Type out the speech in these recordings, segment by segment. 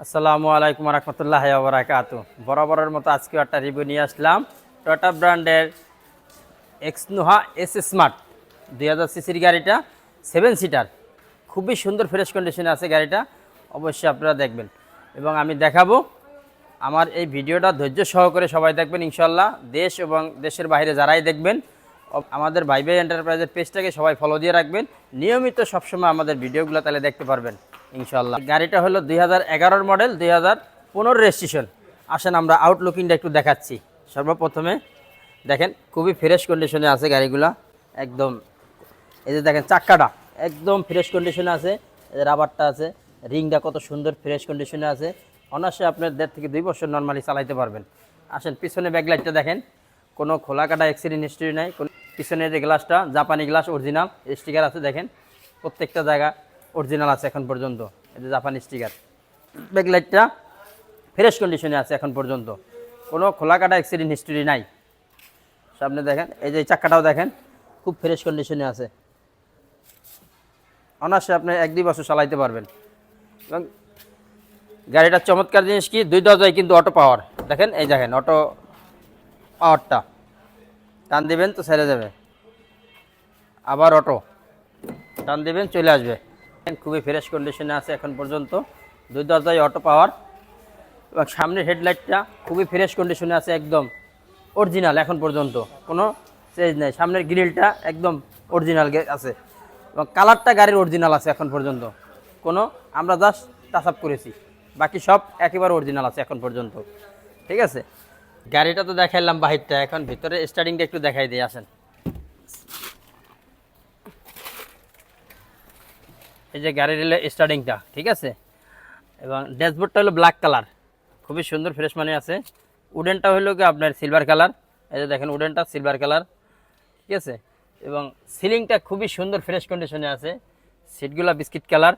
আসসালামু আলাইকুম রহমতুল্লাহি ওয়া বারাকাতুহু। বরাবরের মতো আজকে একটা রিভিউ নিয়ে আসলাম টয়োটা ব্র্যান্ডের এক্সনোহা এস স্মার্ট 2000 সিসির গাড়িটা 7 সিটার। খুবই সুন্দর ফ্রেশ কন্ডিশনে আছে গাড়িটা, অবশ্যই আপনারা দেখবেন এবং আমি দেখাবো। আমার এই ভিডিওটা ধৈর্য সহকারে সবাই দেখবেন ইনশাল্লাহ। দেশ এবং দেশের বাইরে যারাই দেখবেন আমাদের ভাই ভাই এন্টারপ্রাইজের পেজটাকে সবাই ফলো দিয়ে রাখবেন। নিয়মিত সবসময় আমাদের ভিডিওগুলো তাহলে দেখতে পারবেন ইনশাল্লাহ। গাড়িটা হলো 2011 মডেল, 2015 রেজিস্ট্রেশন। আসেন আমরা আউটলুকিংটা একটু দেখাচ্ছি। সর্বপ্রথমে দেখেন খুবই ফ্রেশ কন্ডিশনে আছে গাড়িগুলা একদম। এই যে দেখেন চাক্কাটা একদম ফ্রেশ কন্ডিশনে আছে, এই যে রাবারটা আছে, রিংটা কত সুন্দর ফ্রেশ কন্ডিশনে আছে। অনায়াসে আপনার 1.5 থেকে 2 বছর নর্মালি চালাইতে পারবেন। আসেন পিছনে ব্যাকলাইটটা দেখেন, কোনো খোলা কাটা অ্যাক্সিডেন্ট হিস্ট্রি নাই। পিছনের যে গ্লাসটা জাপানি গ্লাস, অরিজিনাল স্টিকার আছে দেখেন, প্রত্যেকটা জায়গা অরিজিনাল আছে এখন পর্যন্ত। এই যে জাপানি স্টিকার। ব্যাকলাইটটা ফ্রেশ কন্ডিশনে আছে এখন পর্যন্ত, কোনো খোলা কাটা অ্যাক্সিডেন্ট হিস্ট্রি নাই। সামনে দেখেন, এই যে চাক্কাটাও দেখেন খুব ফ্রেশ কন্ডিশনে আছে। অনায়াসে আপনি 1-2 বছর চালাইতে পারবেন। এবং গাড়িটার চমৎকার জিনিস কি, 2 দরজায় কিন্তু অটো পাওয়ার। দেখেন এই দেখেন অটো পাওয়ারটা, টান দিবেন তো ছেড়ে যাবে, আবার অটো টান দিবেন চলে আসবে। খুবই ফ্রেশ কন্ডিশনে আছে এখন পর্যন্ত, 2 দরজায় অটো পাওয়ার। এবং সামনের হেডলাইটটা খুবই ফ্রেশ কন্ডিশনে আছে, একদম অরিজিনাল এখন পর্যন্ত, কোনো চেঞ্জ নেই। সামনের গ্রিলটা একদম অরিজিনাল আছে এবং কালারটা গাড়ির অরিজিনাল আছে এখন পর্যন্ত, কোনো আমরা জাস্ট টাচ আপ করেছি, বাকি সব একেবারে অরিজিনাল আছে এখন পর্যন্ত। ঠিক আছে, গাড়িটা তো দেখাইলাম বাহিরটা, এখন ভিতরে স্টার্টিংটা একটু দেখাই দিয়ে আসেন। এই যে গাড়ির স্টার্টিংটা ঠিক আছে, এবং ড্যাশবোর্ডটা হলো ব্ল্যাক কালার, খুবই সুন্দর ফ্রেশ মানে আছে। উডেনটা হলো কি আপনার সিলভার কালার, এই যে দেখেন উডেনটা সিলভার কালার, ঠিক আছে। এবং সিলিংটা খুবই সুন্দর ফ্রেশ কন্ডিশনে আছে, সিটগুলা বিস্কিট কালার।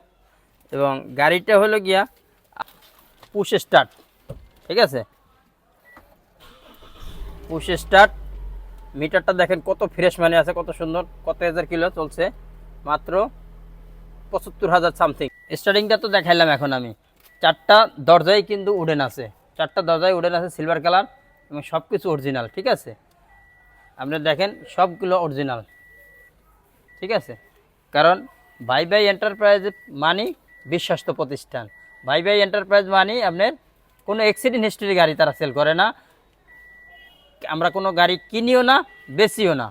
এবং গাড়িটা হলো গিয়া পুশ স্টার্ট, ঠিক আছে, পুশ স্টার্ট। মিটারটা দেখেন কত ফ্রেশ মানে আছে, কত সুন্দর, কত হাজার কিলো চলছে, মাত্র 75,000 সামথিং। স্টার্টিংটা তো দেখাইলাম এখন আমি। 4টা দরজাই কিন্তু উডেন আছে, 4টা দরজায় উডেন আছে সিলভার কালার, এবং সব কিছু অরিজিনাল। ঠিক আছে, আপনি দেখেন সবগুলো অরিজিনাল, ঠিক আছে। কারণ ভাই ভাই এন্টারপ্রাইজ মানি বিশ্বস্ত প্রতিষ্ঠান। ভাই ভাই এন্টারপ্রাইজ মানি আপনার কোনো অ্যাক্সিডেন্ট হিস্ট্রি গাড়ি তারা সেল করে না। আমরা কোনো গাড়ি কিনিও না, বেশিও না।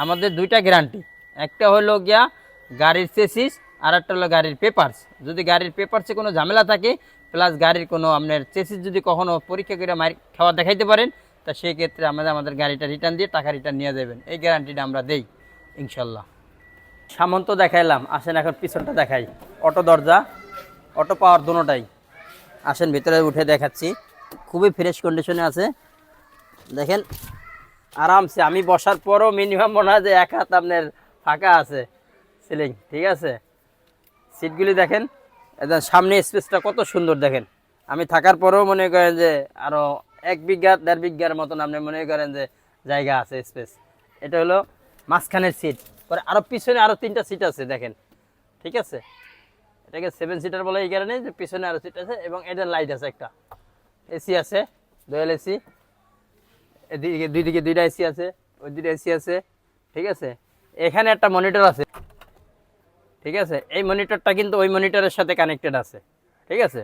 আমাদের 2টা গ্যারান্টি, একটা হলো গিয়া গাড়ির চেসিস, আর একটা হলো গাড়ির পেপারস। যদি গাড়ির পেপারসে কোনো ঝামেলা থাকে, প্লাস গাড়ির কোনো আপনার চেসিস যদি কখনও পরীক্ষা করে মার খাওয়া দেখাইতে পারেন, তা সেই ক্ষেত্রে আমাদের গাড়িটা রিটার্ন দিয়ে টাকা রিটার্ন নিয়ে যাবেন, এই গ্যারান্টিটা আমরা দেই ইনশাল্লাহ। সামন্ত দেখাইলাম, আসেন এখন পিছনটা দেখাই। অটো দরজা, অটো পাওয়ার দোনোটাই। আসেন ভিতরে উঠে দেখাচ্ছি, খুবই ফ্রেশ কন্ডিশনে আছে দেখেন আরামসে। আমি বসার পরও মিনিমাম মনে হয় যে 1 হাত আপনার ফাঁকা আছে সিলিং, ঠিক আছে। সিটগুলি দেখেন, একদম সামনে স্পেসটা কত সুন্দর দেখেন। আমি থাকার পরেও মনে করেন যে আরও 1 বিঘা 1.5 বিঘার মতন আপনি মনে করেন যে জায়গা আছে, স্পেস। এটা হলো মাঝখানের সিট, পরে আরও পিছনে আরও 3টা সিট আছে দেখেন, ঠিক আছে। এটাকে 7 সিটার বলে এই কারণে যে পিছনে আরও সিট আছে, এবং এটার লাইট আছে একটা, এসি আছে, ডুয়াল এসি। এদিকে 2টা এসি আছে, ওই 2টা এসি আছে, ঠিক আছে। এখানে একটা মনিটর আছে, ঠিক আছে। এই মনিটরটা কিন্তু ওই মনিটরের সাথে কানেক্টেড আছে, ঠিক আছে।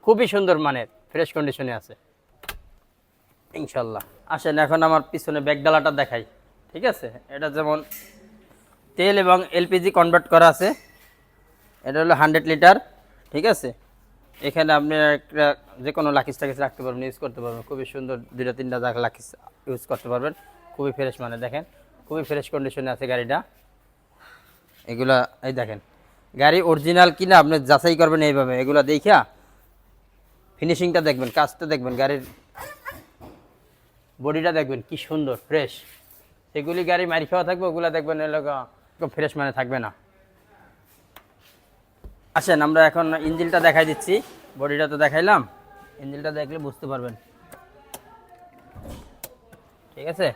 খুবই সুন্দর মানের ফ্রেশ কন্ডিশনে আছে ইনশাল্লাহ। আসেন এখন আমার পিছনে ব্যাকডালাটা দেখাই, ঠিক আছে। এটা যেমন তেল এবং এলপিজি কনভার্ট করা আছে। এটা হলো 100 লিটার, ঠিক আছে। এখানে আপনি একটা যে কোনো লাকিস টাকিস রাখতে পারবেন, ইউজ করতে পারবেন। খুবই সুন্দর 2-3টা জায়গা লাকিস ইউজ করতে পারবেন, খুবই ফ্রেশ মানে দেখেন, খুবই ফ্রেশ কন্ডিশনে আছে গাড়িটা। এগুলা এই দেখেন, গাড়ি অরিজিনাল কিনা আপনি যাচাই করবেন এইভাবে, এগুলা দেখা ফিনিশিংটা দেখবেন, কাজটা দেখবেন, গাড়ির বডিটা দেখবেন কি সুন্দর ফ্রেশ। সেগুলি গাড়ি মারি খাওয়া থাকবে, ওগুলা দেখবেন এলাকা ফ্রেশ মানে থাকবে না। আসেন আমরা এখন ইঞ্জিনটা দেখাই দিচ্ছি, বডিটা তো দেখাইলাম, ইঞ্জিনটা দেখলে বুঝতে পারবেন, ঠিক আছে।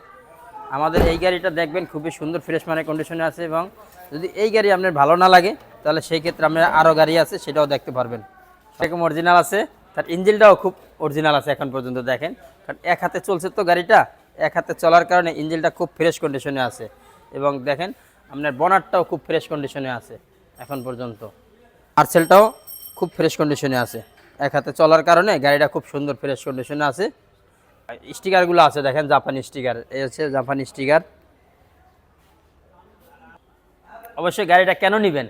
আমাদের এই গাড়িটা দেখবেন খুবই সুন্দর ফ্রেশ মানে কন্ডিশনে আছে। এবং যদি এই গাড়ি আপনার ভালো না লাগে, তাহলে সেই ক্ষেত্রে আপনার আরও গাড়ি আছে, সেটাও দেখতে পারবেন। সেরকম অরিজিনাল আছে, তার ইঞ্জিনটাও খুব অরিজিনাল আছে এখন পর্যন্ত দেখেন, কারণ এক হাতে চলছে তো গাড়িটা, এক হাতে চলার কারণে ইঞ্জিনটা খুব ফ্রেশ কন্ডিশনে আছে। এবং দেখেন আপনার বনারটাও খুব ফ্রেশ কন্ডিশনে আছে এখন পর্যন্ত, আর্সেলটাও খুব ফ্রেশ কন্ডিশনে আছে। এক হাতে চলার কারণে গাড়িটা খুব সুন্দর ফ্রেশ কন্ডিশনে আছে। স্টিকারগুলো আছে দেখেন, জাপানি স্টিকার, এই হচ্ছে জাপানি স্টিকার। অবশ্যই গাড়িটা কেন নেবেন,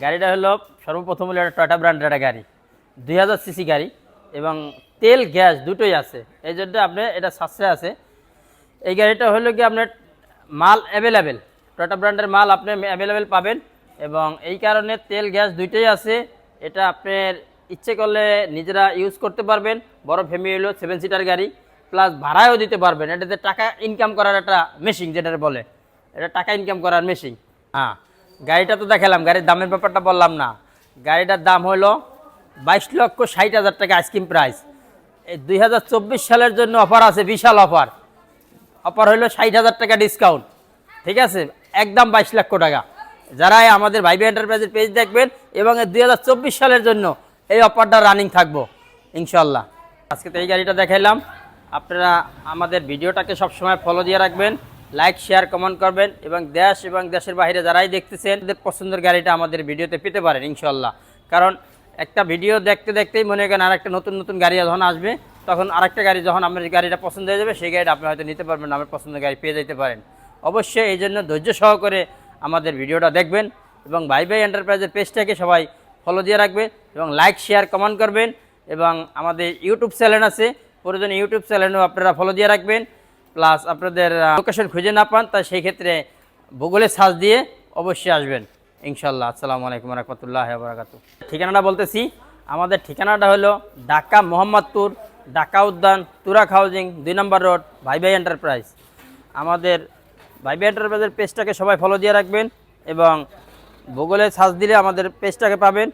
গাড়িটা হলো সর্বপ্রথম হলো একটা টয়োটা ব্র্যান্ডের একটা গাড়ি, 2000 সিসি গাড়ি এবং তেল গ্যাস দুটোই আছে, এই জন্য আপনি এটা সাশ্রয় আছে। এই গাড়িটা হলো কি আপনার মাল অ্যাভেলেবেল, টয়োটা ব্র্যান্ডের মাল আপনি অ্যাভেলেবেল পাবেন এবং এই কারণে তেল গ্যাস দুইটাই আছে। এটা আপনার ইচ্ছে করলে নিজেরা ইউজ করতে পারবেন, বড় ফ্যামিলি হলো 7 সিটার গাড়ি, প্লাস ভাড়ায়ও দিতে পারবেন। এটাতে টাকা ইনকাম করার একটা মেশিন যেটা বলে, এটা টাকা ইনকাম করার মেশিন। হ্যাঁ, গাড়িটা তো দেখালাম, গাড়ির দামের ব্যাপারটা বললাম না। গাড়িটার দাম হলো 22,60,000 টাকা আইসক্রিম প্রাইস। এই 2024 সালের জন্য অফার আছে, বিশাল অফার। অফার হলো 60,000 টাকা ডিসকাউন্ট, ঠিক আছে, একদম 22 লক্ষ টাকা। যারা আমাদের ভাইবে এন্টারপ্রাইজের পেজ দেখবেন এবং 2024 সালের জন্য এই অফারটা রানিং থাকবো ইনশাল্লাহ। আজকে তো এই গাড়িটা দেখাইলাম। আপনারা আমাদের ভিডিওটাকে সবসময় ফলো দিয়ে রাখবেন, লাইক শেয়ার কমেন্ট করবেন এবং দেশ এবং দেশের বাইরে যারাই দেখতেছেন তাদের পছন্দের গাড়িটা আমাদের ভিডিওতে পেতে পারেন ইনশাল্লাহ। কারণ একটা ভিডিও দেখতে দেখতেই মনে করেন আরেকটা নতুন নতুন গাড়ি যখন আসবে, তখন আরেকটা গাড়ি যখন আপনার গাড়িটা পছন্দ হয়ে যাবে, সেই গাড়িটা আপনি হয়তো নিতে পারবেন, আমার পছন্দের গাড়ি পেয়ে যেতে পারেন। অবশ্যই এই জন্য ধৈর্য সহকারে আমাদের ভিডিওটা দেখবেন এবং ভাইবে এন্টারপ্রাইজের পেজটাকে সবাই ফলো দিয়ে রাখবেন এবং লাইক শেয়ার কমেন্ট করবেন। এবং আমাদের ইউটিউব চ্যানেল আছে, প্রয়োজনে ইউটিউব চ্যানেলও আপনারা ফলো দিয়ে রাখবেন। প্লাস আপনাদের লোকেশন খুঁজে না পান, তাই সেই ক্ষেত্রে গুগলে সার্চ দিয়ে অবশ্যই আসবেন ইনশাল্লাহ। আসসালামু আলাইকুম রহমতুল্লাহ বারাকাতুহু। ঠিকানাটা বলতেছি, আমাদের ঠিকানাটা হলো ঢাকা মোহাম্মদপুর, ঢাকা উদ্যান, তুরাক হাউজিং, 2 নম্বর রোড, ভাইবে এন্টারপ্রাইজ। আমাদের ভাইবে এন্টারপ্রাইজের পেজটাকে সবাই ফলো দিয়ে রাখবেন এবং গুগলে সার্চ দিলে আমাদের পেজটাকে পাবেন।